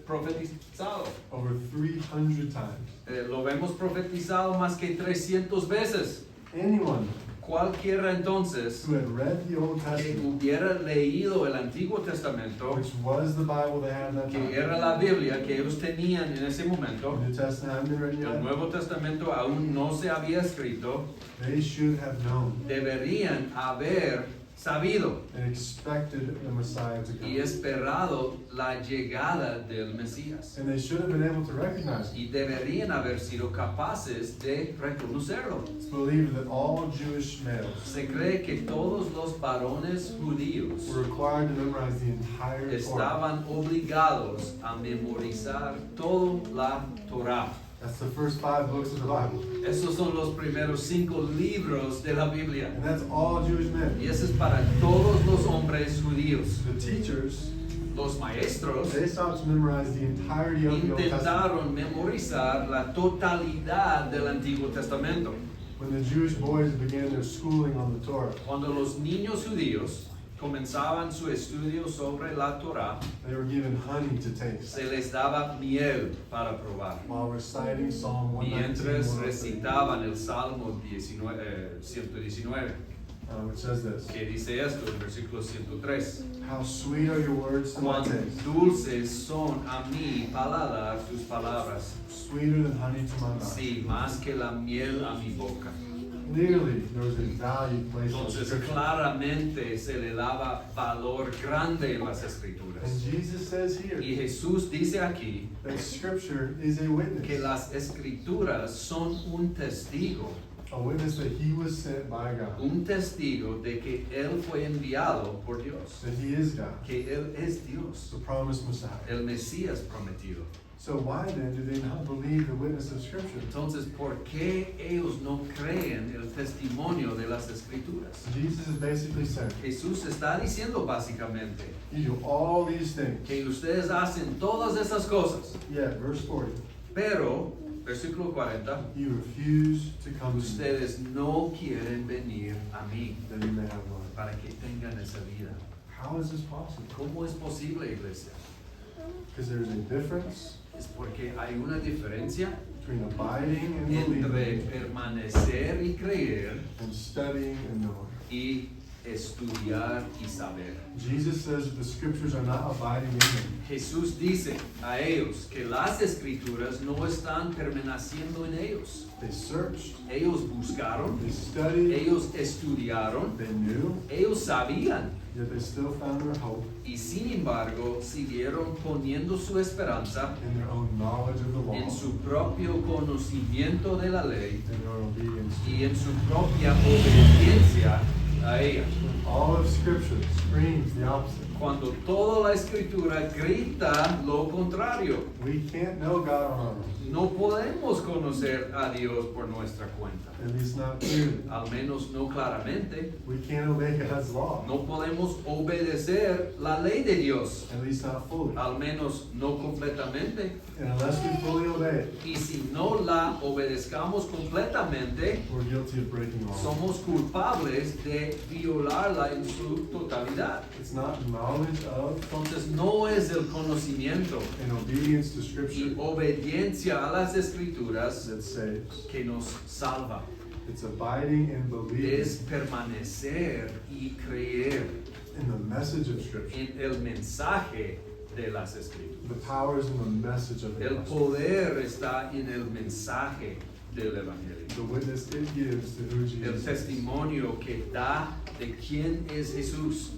Speaker 2: profetizado.
Speaker 1: over 300 times.
Speaker 2: Lo vemos profetizado más que 300 veces.
Speaker 1: Anyone
Speaker 2: Cualquiera entonces
Speaker 1: who had read the Old
Speaker 2: que
Speaker 1: Testament,
Speaker 2: hubiera leído el Antiguo Testamento,
Speaker 1: which was the Bible they had at that
Speaker 2: que
Speaker 1: time,
Speaker 2: era la Biblia que ellos tenían en ese momento,
Speaker 1: the New Testament hadn't been written
Speaker 2: el
Speaker 1: yet,
Speaker 2: Nuevo Testamento aún no se había escrito,
Speaker 1: they should have known
Speaker 2: deberían haber sabido
Speaker 1: and expected the Messiah to
Speaker 2: y
Speaker 1: come.
Speaker 2: esperado la llegada del Mesías.
Speaker 1: And they should have been able to recognize it.
Speaker 2: Y deberían haber sido capaces de reconocerlo.
Speaker 1: It's believed that all Jewish males
Speaker 2: Se cree que todos los varones judíos
Speaker 1: were required to memorize the entire Torah.
Speaker 2: estaban obligados a memorizar toda la Torah.
Speaker 1: That's the first 5 books of the Bible.
Speaker 2: Esos son los primeros 5 libros de la Biblia.
Speaker 1: And that's all Jewish men.
Speaker 2: Y eso es para todos los hombres judíos.
Speaker 1: The teachers,
Speaker 2: Los maestros
Speaker 1: they sought to memorize the entirety of the Old Testament.
Speaker 2: intentaron memorizar la totalidad del Antiguo Testamento.
Speaker 1: When the Jewish boys began their schooling on the Torah,
Speaker 2: Cuando los niños judíos comenzaban su estudio sobre la Torah,
Speaker 1: they were given honey to taste
Speaker 2: se les daba miel para probar.
Speaker 1: while reciting Psalm 119,
Speaker 2: Mientras
Speaker 1: 103,
Speaker 2: recitaban el Salmo 119,
Speaker 1: which says this:
Speaker 2: que dice esto en versículo 103.
Speaker 1: How sweet are your words to my
Speaker 2: Cuán
Speaker 1: taste,
Speaker 2: dulces son a mi paladar tus palabras,
Speaker 1: sweeter than honey to my mouth.
Speaker 2: sí, más que la miel a mi boca.
Speaker 1: Clearly, there was a value placed on
Speaker 2: Entonces
Speaker 1: Scripture.
Speaker 2: claramente se le daba valor grande en las
Speaker 1: And
Speaker 2: escrituras.
Speaker 1: Jesus says here
Speaker 2: Y Jesús dice aquí
Speaker 1: that Scripture is a
Speaker 2: que
Speaker 1: witness,
Speaker 2: las escrituras son un testigo
Speaker 1: that He was sent by God,
Speaker 2: un testigo de que Él fue enviado por Dios,
Speaker 1: that He is God,
Speaker 2: que Él es Dios,
Speaker 1: the promised Messiah.
Speaker 2: el Mesías prometido.
Speaker 1: So why then do they not believe the witness of Scripture?
Speaker 2: Entonces, ¿por qué ellos no creen el testimonio de las escrituras?
Speaker 1: Jesus is basically saying,
Speaker 2: Jesús está diciendo básicamente
Speaker 1: you do all these things,
Speaker 2: que ustedes hacen todas esas cosas,
Speaker 1: yet, verse 40,
Speaker 2: pero, versículo 40,
Speaker 1: you refuse to come to me,
Speaker 2: ustedes no quieren venir a mí
Speaker 1: that you may have life.
Speaker 2: para que tengan esa vida.
Speaker 1: How is this possible?
Speaker 2: ¿Cómo es posible, iglesia?
Speaker 1: Because there's a difference
Speaker 2: Es porque hay una diferencia
Speaker 1: between abiding and
Speaker 2: entre
Speaker 1: believing
Speaker 2: permanecer y creer
Speaker 1: and studying and knowing.
Speaker 2: y estudiar y saber.
Speaker 1: Jesus says that the Scriptures are not abiding in Him.
Speaker 2: Jesús dice a ellos que las escrituras no están permaneciendo en ellos.
Speaker 1: They searched,
Speaker 2: Ellos buscaron,
Speaker 1: they studied,
Speaker 2: ellos estudiaron,
Speaker 1: they knew,
Speaker 2: ellos sabían
Speaker 1: yet they still found their hope
Speaker 2: y sin embargo siguieron poniendo su esperanza
Speaker 1: in their own knowledge of the law
Speaker 2: en su propio conocimiento de la ley
Speaker 1: and their obedience to
Speaker 2: y
Speaker 1: it.
Speaker 2: en su propia obediencia a ella.
Speaker 1: All of Scripture screams the opposite.
Speaker 2: Cuando toda la escritura grita lo contrario.
Speaker 1: We can't know God on our own.
Speaker 2: no podemos conocer a Dios por nuestra cuenta,
Speaker 1: at least not clearly.
Speaker 2: al menos no claramente.
Speaker 1: We can't obey God's law,
Speaker 2: No podemos obedecer la ley de Dios,
Speaker 1: at least not fully.
Speaker 2: al menos no completamente.
Speaker 1: And unless we fully obey it,
Speaker 2: Y si no la obedezcamos completamente,
Speaker 1: we're guilty of breaking law.
Speaker 2: somos culpables de violarla en su totalidad.
Speaker 1: It's not knowledge of
Speaker 2: Entonces no es el conocimiento
Speaker 1: and obedience to
Speaker 2: y
Speaker 1: Scripture
Speaker 2: obediencia a las escrituras
Speaker 1: that saves.
Speaker 2: que nos salva.
Speaker 1: It's abiding and believing
Speaker 2: Es permanecer y creer
Speaker 1: in the message of Scripture.
Speaker 2: en el mensaje de las escrituras.
Speaker 1: The power is in the message of the
Speaker 2: El
Speaker 1: gospel.
Speaker 2: poder está en el mensaje del evangelio.
Speaker 1: The witness it gives to who
Speaker 2: El
Speaker 1: Jesus is,
Speaker 2: testimonio que da de quién es Jesús,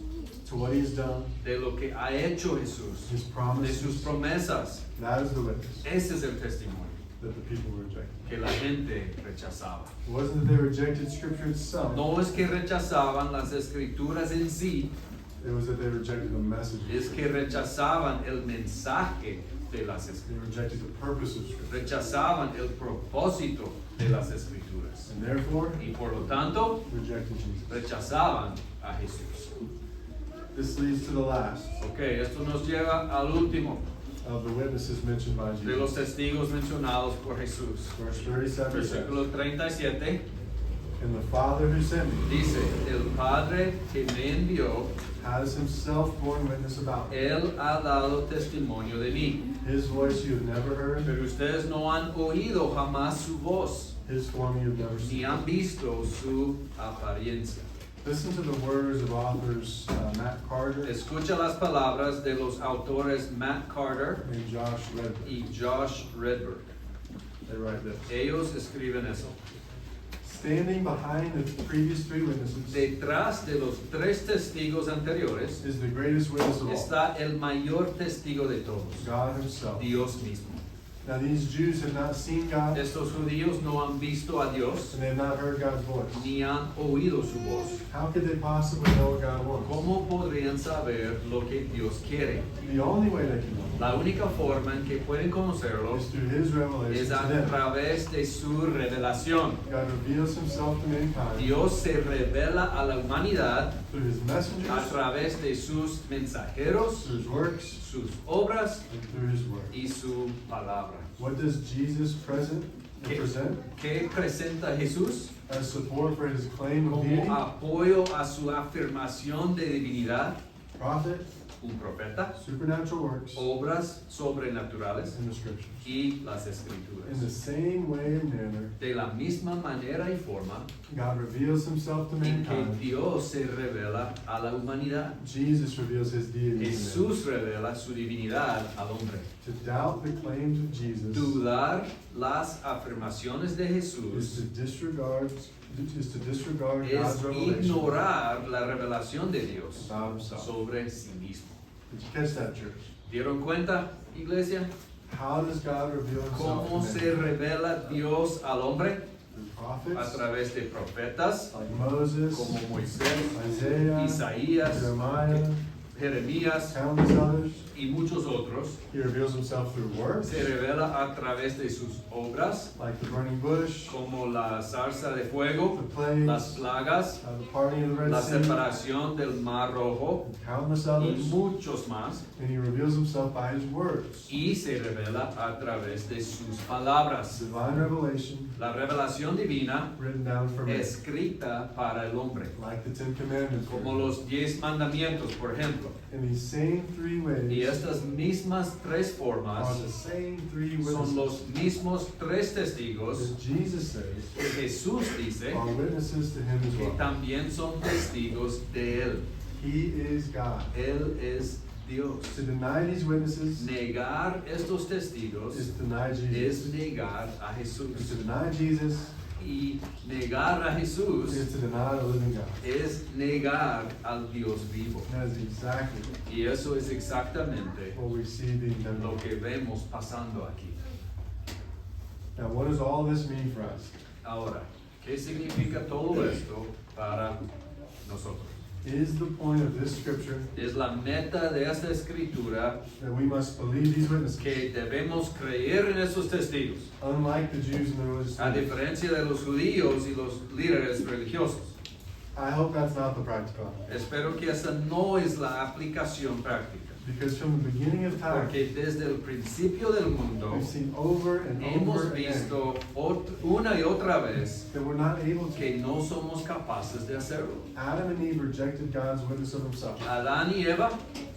Speaker 1: to what He's done,
Speaker 2: de lo que ha hecho Jesús,
Speaker 1: His
Speaker 2: de sus
Speaker 1: promises.
Speaker 2: promesas.
Speaker 1: That is the witness
Speaker 2: Ese es el testimonio
Speaker 1: that the people rejected.
Speaker 2: que la gente rechazaba.
Speaker 1: It wasn't that they rejected Scripture itself,
Speaker 2: No es que rechazaban las escrituras en sí,
Speaker 1: it was that they rejected the message. of
Speaker 2: es que
Speaker 1: Scripture.
Speaker 2: rechazaban el mensaje de las
Speaker 1: They
Speaker 2: escrituras.
Speaker 1: rejected the purpose of Scripture.
Speaker 2: Rechazaban el propósito de las escrituras.
Speaker 1: And therefore,
Speaker 2: Y por lo tanto,
Speaker 1: rejected Jesus.
Speaker 2: rechazaban a Jesús.
Speaker 1: This leads to the last
Speaker 2: Ok, esto nos lleva al último
Speaker 1: of the witnesses mentioned by
Speaker 2: de los
Speaker 1: Jesus.
Speaker 2: testigos mencionados por Jesús.
Speaker 1: Verse 37 says,
Speaker 2: Versículo 37
Speaker 1: And the Father who sent me
Speaker 2: dice, el Padre que me envió,
Speaker 1: has himself borne witness about me.
Speaker 2: Él ha dado testimonio de mí.
Speaker 1: His voice you have never heard,
Speaker 2: Pero ustedes no han oído jamás su voz,
Speaker 1: his form you have never
Speaker 2: ni
Speaker 1: seen.
Speaker 2: han visto su apariencia.
Speaker 1: Listen to the words of authors Matt Carter
Speaker 2: Escucha las palabras de los autores Matt Carter
Speaker 1: and Josh Reddick.
Speaker 2: y Josh Redberg.
Speaker 1: They write this.
Speaker 2: Ellos escriben eso.
Speaker 1: Standing behind the previous three witnesses
Speaker 2: Detrás de los tres testigos anteriores
Speaker 1: is the greatest witness of all,
Speaker 2: está el mayor testigo de todos,
Speaker 1: God himself.
Speaker 2: Dios mismo.
Speaker 1: Now these Jews have not seen God
Speaker 2: Estos judíos no han visto a Dios
Speaker 1: and they have not heard God's voice.
Speaker 2: ni han oído su voz.
Speaker 1: How could they possibly know what God wants?
Speaker 2: ¿Cómo podrían saber lo que Dios quiere?
Speaker 1: The only way they can know
Speaker 2: La única forma en que pueden conocerlo
Speaker 1: is through his revelation
Speaker 2: es
Speaker 1: to
Speaker 2: a
Speaker 1: them.
Speaker 2: través de su revelación.
Speaker 1: God reveals himself to mankind
Speaker 2: Dios se revela a la humanidad
Speaker 1: through his
Speaker 2: a
Speaker 1: messengers,
Speaker 2: través de sus mensajeros,
Speaker 1: through his works,
Speaker 2: sus obras
Speaker 1: and through his word.
Speaker 2: y su palabra.
Speaker 1: What does Jesus present and
Speaker 2: ¿Qué,
Speaker 1: present
Speaker 2: qué presenta Jesús?
Speaker 1: as support for his claim of
Speaker 2: Como
Speaker 1: deity?
Speaker 2: apoyo a su afirmación de divinidad,
Speaker 1: Prophet,
Speaker 2: un profeta,
Speaker 1: supernatural works,
Speaker 2: obras sobrenaturales
Speaker 1: and the scriptures.
Speaker 2: y las
Speaker 1: In the
Speaker 2: escrituras.
Speaker 1: same way and manner,
Speaker 2: De la misma manera y forma
Speaker 1: God reveals himself to
Speaker 2: en que
Speaker 1: mankind.
Speaker 2: Dios se revela a la humanidad.
Speaker 1: Jesus reveals his deity to man.
Speaker 2: Jesús revela su divinidad al hombre.
Speaker 1: To doubt the claims of Jesus
Speaker 2: Dudar las afirmaciones de
Speaker 1: is to
Speaker 2: Jesús
Speaker 1: disregard
Speaker 2: es
Speaker 1: God's revelation
Speaker 2: ignorar la revelación de Dios
Speaker 1: about himself.
Speaker 2: sobre sí mismo.
Speaker 1: Did you catch that, church?
Speaker 2: ¿Dieron cuenta, iglesia?
Speaker 1: How does God reveal himself
Speaker 2: ¿Cómo
Speaker 1: to
Speaker 2: se
Speaker 1: man?
Speaker 2: revela Dios al hombre?
Speaker 1: Through
Speaker 2: A
Speaker 1: prophets
Speaker 2: través de profetas
Speaker 1: like Moses,
Speaker 2: como Moisés,
Speaker 1: Isaiah,
Speaker 2: Isaías,
Speaker 1: Jeremiah,
Speaker 2: Jeremías
Speaker 1: countless others.
Speaker 2: y muchos otros.
Speaker 1: He reveals himself through works
Speaker 2: Se revela a través de sus obras,
Speaker 1: like the burning bush,
Speaker 2: como la zarza de fuego,
Speaker 1: the plagues,
Speaker 2: las plagas,
Speaker 1: the parting of the Red
Speaker 2: la
Speaker 1: Sea,
Speaker 2: separación del Mar Rojo
Speaker 1: and countless
Speaker 2: y
Speaker 1: others.
Speaker 2: muchos más.
Speaker 1: And he reveals himself by his words.
Speaker 2: Y se revela a través de sus palabras.
Speaker 1: Divine revelation
Speaker 2: La revelación divina
Speaker 1: written down for man,
Speaker 2: escrita para el hombre,
Speaker 1: like the Ten Commandments.
Speaker 2: como los 10 mandamientos, por ejemplo.
Speaker 1: In these same three ways
Speaker 2: Y estas mismas tres
Speaker 1: are
Speaker 2: formas
Speaker 1: the same three
Speaker 2: son
Speaker 1: witnesses
Speaker 2: los mismos tres testigos
Speaker 1: that Jesus says
Speaker 2: que Jesús dice
Speaker 1: are witnesses to him as
Speaker 2: que
Speaker 1: well.
Speaker 2: también son testigos de Él.
Speaker 1: He is God.
Speaker 2: Él es Dios.
Speaker 1: To deny these witnesses
Speaker 2: Negar estos testigos
Speaker 1: is to deny Jesus.
Speaker 2: es negar a
Speaker 1: And to
Speaker 2: Jesús.
Speaker 1: deny Jesus
Speaker 2: Y negar a Jesús
Speaker 1: is to deny the living God.
Speaker 2: es negar al Dios vivo.
Speaker 1: That is exactly
Speaker 2: Y eso es exactamente
Speaker 1: what we see being done.
Speaker 2: lo que vemos pasando aquí.
Speaker 1: Now, what does all this mean for us?
Speaker 2: Ahora, ¿qué significa todo esto para nosotros?
Speaker 1: Is the point of this scripture
Speaker 2: Es la meta de esta escritura
Speaker 1: that we must believe these witnesses,
Speaker 2: que debemos creer en esos testigos,
Speaker 1: unlike the Jews and the religious
Speaker 2: a
Speaker 1: leaders?
Speaker 2: diferencia de los judíos y los líderes religiosos.
Speaker 1: I hope that's not the practical.
Speaker 2: Espero que esa no es la aplicación práctica,
Speaker 1: Because from the beginning of time,
Speaker 2: porque desde el principio del mundo
Speaker 1: we've seen over and
Speaker 2: hemos
Speaker 1: over again
Speaker 2: visto una y otra vez
Speaker 1: that we're not able to.
Speaker 2: que no somos capaces de hacerlo.
Speaker 1: Adam and Eve rejected God's witness of himself.
Speaker 2: Adán y Eva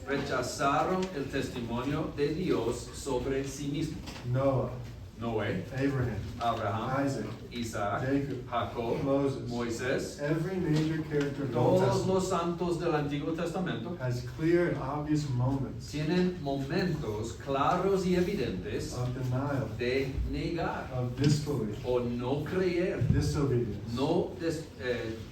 Speaker 2: rechazaron el testimonio de Dios sobre sí mismos.
Speaker 1: Noah,
Speaker 2: Noé,
Speaker 1: Abraham,
Speaker 2: Abraham,
Speaker 1: Isaac,
Speaker 2: Isaac,
Speaker 1: Jacob,
Speaker 2: Jacob,
Speaker 1: Moses,
Speaker 2: Moisés,
Speaker 1: every major character of the Old
Speaker 2: todos
Speaker 1: Testament
Speaker 2: los santos del Antiguo Testamento
Speaker 1: has clear and obvious moments
Speaker 2: tienen momentos claros y evidentes
Speaker 1: of denial,
Speaker 2: de negar
Speaker 1: of disbelief,
Speaker 2: o no creer,
Speaker 1: disobedience,
Speaker 2: no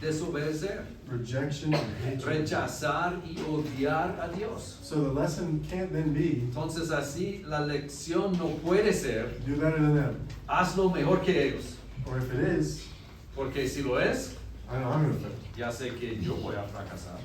Speaker 2: desobedecer,
Speaker 1: rejection, and hatred.
Speaker 2: rechazar y odiar a Dios.
Speaker 1: So the lesson can't then be,
Speaker 2: Entonces así la lección no puede ser,
Speaker 1: do better than them.
Speaker 2: hazlo mejor que ellos,
Speaker 1: Or if it is,
Speaker 2: porque si lo es,
Speaker 1: I know I'm going to fail.
Speaker 2: ya sé que yo voy a fracasar.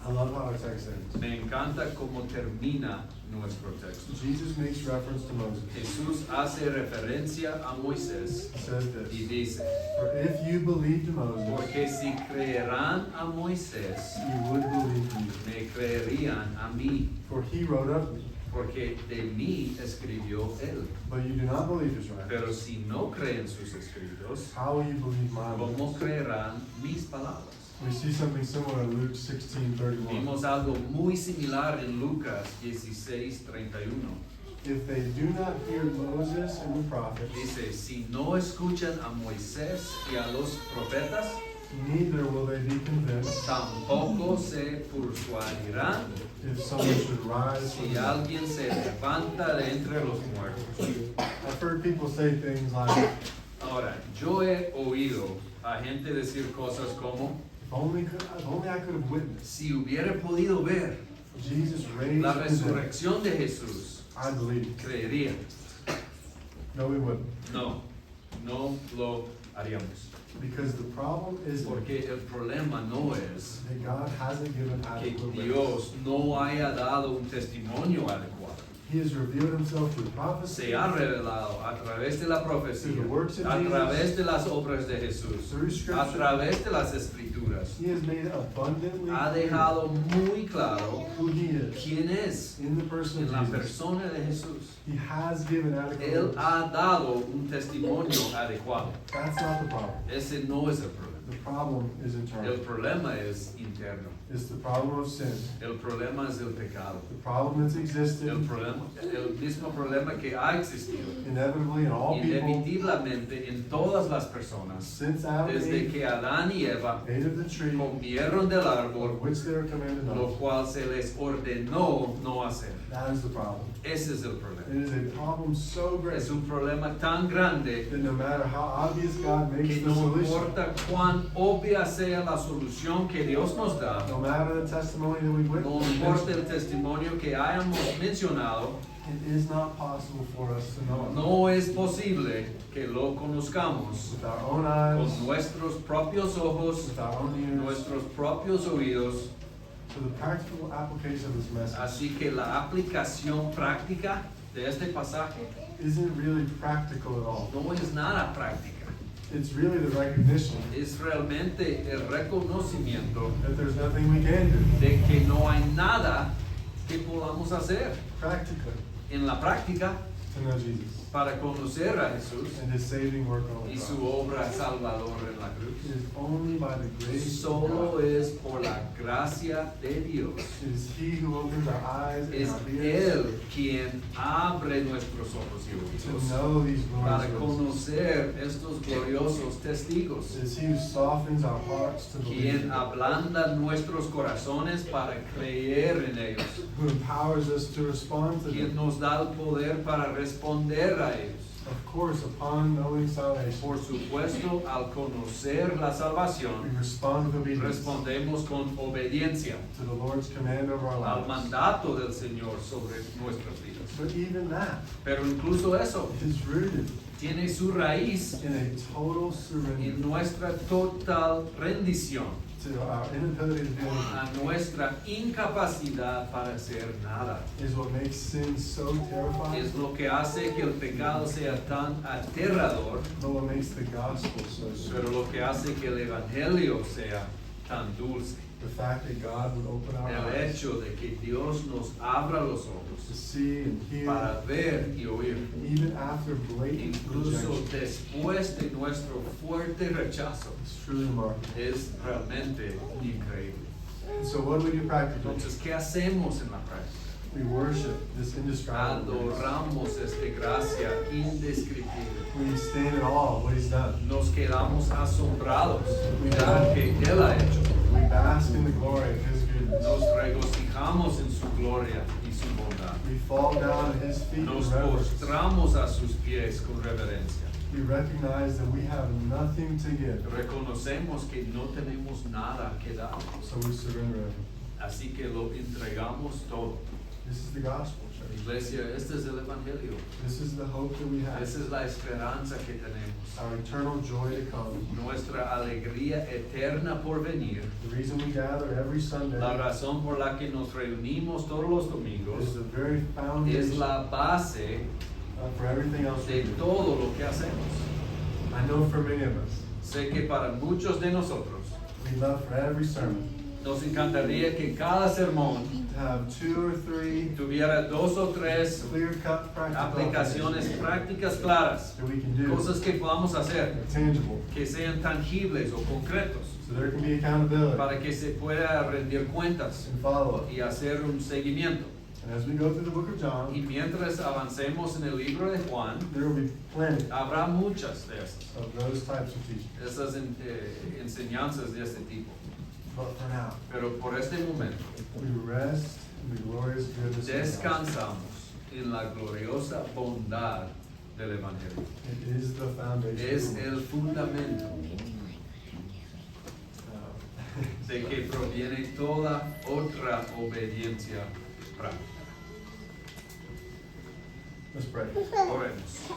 Speaker 1: I love how our text ends.
Speaker 2: Me encanta cómo termina nuestro texto.
Speaker 1: Jesus makes reference to Moses.
Speaker 2: Jesús hace referencia a Moisés
Speaker 1: He says
Speaker 2: y
Speaker 1: this,
Speaker 2: dice,
Speaker 1: for if you believed Moses,
Speaker 2: porque si creerán a Moisés,
Speaker 1: you would believe me.
Speaker 2: me creerían a mí,
Speaker 1: For he wrote of me.
Speaker 2: porque de mí escribió él.
Speaker 1: But you do not believe his writings.
Speaker 2: Pero si no creen sus escritos,
Speaker 1: How will you believe my
Speaker 2: ¿cómo
Speaker 1: words?
Speaker 2: creerán mis palabras?
Speaker 1: We see something similar in Luke 16:31.
Speaker 2: Vimos algo muy similar en Lucas 16:31.
Speaker 1: If they do not hear Moses and the prophets,
Speaker 2: Dice, si no escuchan a Moisés y a los profetas,
Speaker 1: neither will they be convinced
Speaker 2: tampoco se persuadirán
Speaker 1: if someone should rise from
Speaker 2: si
Speaker 1: the dead.
Speaker 2: alguien se levanta de entre los muertos.
Speaker 1: I've heard people say things like,
Speaker 2: Ahora, yo he oído a gente decir cosas como,
Speaker 1: if only I could have witnessed
Speaker 2: si hubiera podido ver
Speaker 1: Jesus raised
Speaker 2: la
Speaker 1: from the dead,
Speaker 2: resurrección de Jesús,
Speaker 1: I believe.
Speaker 2: creería.
Speaker 1: No, we wouldn't.
Speaker 2: No, no lo haríamos.
Speaker 1: Because the problem is
Speaker 2: Porque el problema no es
Speaker 1: that God hasn't given
Speaker 2: que
Speaker 1: adequate witness.
Speaker 2: Dios no haya dado un testimonio adecuado.
Speaker 1: He has revealed himself through prophecy,
Speaker 2: Se ha revelado a través de la profecía, a través de las obras de Jesús,
Speaker 1: through
Speaker 2: a
Speaker 1: scripture.
Speaker 2: través de las escrituras.
Speaker 1: He has made abundantly
Speaker 2: Ha
Speaker 1: clear
Speaker 2: dejado muy claro
Speaker 1: who he is
Speaker 2: quién es
Speaker 1: in the person
Speaker 2: en la
Speaker 1: of Jesus.
Speaker 2: persona de Jesús.
Speaker 1: He has given adequate
Speaker 2: Él
Speaker 1: witness.
Speaker 2: ha dado un testimonio adecuado.
Speaker 1: That's not the problem.
Speaker 2: Ese no es el problema.
Speaker 1: The problem is
Speaker 2: El
Speaker 1: internal.
Speaker 2: problema es interno.
Speaker 1: It's the problem of sin.
Speaker 2: El problema es el pecado.
Speaker 1: The problem that's existed
Speaker 2: El mismo problema que ha existido
Speaker 1: inevitably in all people
Speaker 2: inevitablemente en todas las personas
Speaker 1: since Adam and
Speaker 2: desde
Speaker 1: Eve
Speaker 2: que Adán y Eva
Speaker 1: ate of the tree
Speaker 2: comieron del
Speaker 1: of
Speaker 2: árbol,
Speaker 1: which they were commanded
Speaker 2: lo
Speaker 1: not.
Speaker 2: cual se les ordenó no hacer.
Speaker 1: That is the problem.
Speaker 2: Ese es el problema.
Speaker 1: It is a problem so great
Speaker 2: Es un problema tan grande
Speaker 1: that no matter how obvious God makes
Speaker 2: que
Speaker 1: the
Speaker 2: no
Speaker 1: solution,
Speaker 2: importa cuán obvia sea la solución que Dios nos da,
Speaker 1: no matter the testimony that we
Speaker 2: no
Speaker 1: witness,
Speaker 2: importa el testimonio que hayamos mencionado,
Speaker 1: it is not possible for us to know it.
Speaker 2: no es posible que lo conozcamos
Speaker 1: With our own eyes,
Speaker 2: con nuestros propios ojos,
Speaker 1: with our own ears,
Speaker 2: nuestros propios oídos.
Speaker 1: so the practical application of this message
Speaker 2: Así que la aplicación práctica de este pasaje
Speaker 1: isn't really practical at all.
Speaker 2: no es nada práctica.
Speaker 1: It's really the recognition
Speaker 2: Es realmente el reconocimiento
Speaker 1: that there's nothing we can do
Speaker 2: de que no hay nada que podamos hacer
Speaker 1: practically
Speaker 2: en la práctica
Speaker 1: to know Jesus
Speaker 2: para conocer a Jesús
Speaker 1: and his saving work on
Speaker 2: y
Speaker 1: the
Speaker 2: su
Speaker 1: cross.
Speaker 2: obra salvadora en la
Speaker 1: It
Speaker 2: cruz.
Speaker 1: is only by the grace of
Speaker 2: Solo
Speaker 1: God.
Speaker 2: es por la gracia de Dios.
Speaker 1: It is He who opens our eyes and
Speaker 2: Es
Speaker 1: our ears
Speaker 2: Él quien abre nuestros ojos y
Speaker 1: to
Speaker 2: oídos
Speaker 1: know these
Speaker 2: para
Speaker 1: glorious witnesses.
Speaker 2: conocer estos gloriosos testigos.
Speaker 1: It is He who softens our hearts to believe,
Speaker 2: Quien ablanda nuestros corazones para creer en ellos,
Speaker 1: who empowers us to respond to
Speaker 2: quien
Speaker 1: them.
Speaker 2: nos da el poder para responder a ellos.
Speaker 1: Of course, upon knowing salvation,
Speaker 2: Por supuesto, al conocer la
Speaker 1: we
Speaker 2: salvación,
Speaker 1: respond with obedience
Speaker 2: respondemos con obediencia
Speaker 1: to the Lord's command over our
Speaker 2: al
Speaker 1: lives.
Speaker 2: mandato del Señor sobre nuestras vidas.
Speaker 1: But even that
Speaker 2: Pero incluso eso
Speaker 1: is rooted
Speaker 2: tiene su raíz
Speaker 1: in a total surrender
Speaker 2: en nuestra total rendición,
Speaker 1: to our inability to do anything.
Speaker 2: a nuestra incapacidad para hacer nada.
Speaker 1: Is what makes sin so terrifying,
Speaker 2: Es lo que hace que el pecado sea tan aterrador,
Speaker 1: but what makes the gospel so sweet.
Speaker 2: pero lo que hace que el evangelio sea tan dulce.
Speaker 1: The fact that God would open our
Speaker 2: El
Speaker 1: eyes
Speaker 2: hecho de que Dios nos abra los
Speaker 1: to
Speaker 2: ojos
Speaker 1: see and hear,
Speaker 2: para ver y oír,
Speaker 1: even after blatant
Speaker 2: incluso
Speaker 1: rejection,
Speaker 2: después de nuestro fuerte rechazo,
Speaker 1: is truly remarkable.
Speaker 2: es realmente increíble.
Speaker 1: And so what do we do practically?
Speaker 2: Entonces, ¿qué hacemos en la práctica?
Speaker 1: We worship this indescribable grace.
Speaker 2: Adoramos esta gracia indescriptible.
Speaker 1: We stand in awe of what He's done.
Speaker 2: Nos quedamos asombrados de lo que Él ha hecho.
Speaker 1: We bask in the glory of His goodness.
Speaker 2: Nos regocijamos en su gloria y su bondad.
Speaker 1: We fall down at His feet in
Speaker 2: Nos
Speaker 1: reverence.
Speaker 2: postramos a sus pies con reverencia.
Speaker 1: We recognize that we have nothing to give,
Speaker 2: Reconocemos que no tenemos nada que dar.
Speaker 1: so we surrender everything.
Speaker 2: Así que lo entregamos todo.
Speaker 1: This is the gospel, church.
Speaker 2: Iglesia, este es el Evangelio.
Speaker 1: This is the hope that we have.
Speaker 2: Esa es la esperanza que tenemos.
Speaker 1: Our eternal joy to come.
Speaker 2: Nuestra alegría eterna por venir.
Speaker 1: The reason we gather every Sunday
Speaker 2: La razón por la que nos reunimos todos los
Speaker 1: is
Speaker 2: domingos
Speaker 1: the very
Speaker 2: es
Speaker 1: foundation
Speaker 2: la base
Speaker 1: for everything else we
Speaker 2: de
Speaker 1: do.
Speaker 2: todo lo que hacemos.
Speaker 1: I know for many of us,
Speaker 2: Sé que para muchos de nosotros
Speaker 1: we love for every sermon
Speaker 2: nos encantaría que cada sermón
Speaker 1: to have 2 or 3
Speaker 2: tuviera 2 o 3
Speaker 1: clear-cut practical
Speaker 2: aplicaciones
Speaker 1: applications
Speaker 2: prácticas claras,
Speaker 1: that we can do,
Speaker 2: cosas que podamos hacer,
Speaker 1: tangible,
Speaker 2: que sean tangibles o concretos,
Speaker 1: so there can be accountability
Speaker 2: para que se pueda rendir cuentas
Speaker 1: and follow-up.
Speaker 2: y hacer un seguimiento.
Speaker 1: And as we go through the book of
Speaker 2: Y
Speaker 1: John,
Speaker 2: mientras avancemos en el libro de Juan,
Speaker 1: there will be plenty
Speaker 2: habrá muchas de esas,
Speaker 1: of those types of teaching.
Speaker 2: enseñanzas de este tipo.
Speaker 1: But for now,
Speaker 2: Pero por este momento,
Speaker 1: we rest in the glorious goodness of God.
Speaker 2: descansamos en la gloriosa bondad del Evangelio.
Speaker 1: It is the foundation.
Speaker 2: Es el fundamento de que proviene toda otra obediencia práctica.
Speaker 1: Let's pray.
Speaker 2: Oremos.